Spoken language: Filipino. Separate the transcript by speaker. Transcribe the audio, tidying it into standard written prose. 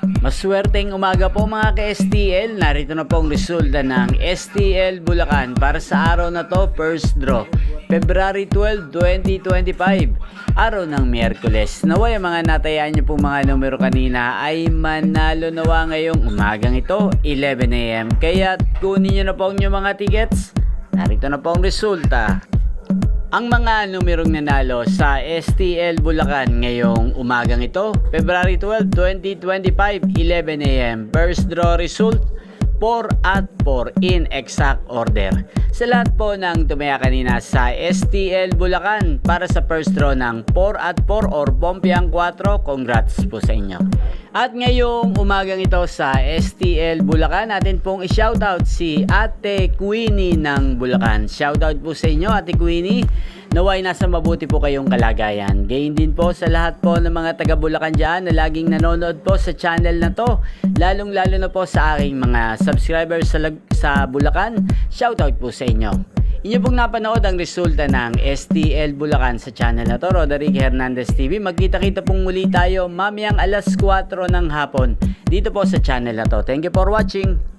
Speaker 1: Maswerteng umaga po mga ka-STL. Narito na po ang resulta ng STL Bulacan para sa araw na to, first draw, February 12, 2025, araw ng Miyerkules. Naway ang mga natayaan niyo pong mga numero kanina ay manalo nawa ngayong umagang ito, 11 AM. Kaya kunin niyo na po ang inyong mga tickets. Narito na po ang resulta. Ang mga numerong nanalo sa STL Bulacan ngayong umagang ito, February 12, 2025, 11 AM. First draw result, 4 at 4 in exact order. Sa lahat po ng tumaya kanina sa STL Bulacan para sa first draw ng 4 at 4 or Pompiang 4, congrats po sa inyo. At ngayong umagang ito sa STL Bulacan, natin pong i-shoutout si Ate Queenie ng Bulacan. Shoutout po sa inyo, Ate Queenie. Naway nasa mabuti po kayong kalagayan. Gayon din po sa lahat po ng mga taga Bulacan dyan na laging nanonood po sa channel na to. Lalong lalo na po sa aking mga subscribers sa Bulacan. Shoutout po sa inyo. Inyo pong napanood ang resulta ng STL Bulacan sa channel na to, Roderick Hernandez TV. Magkita-kita pong muli tayo mamayang alas 4 ng hapon dito po sa channel na to. Thank you for watching.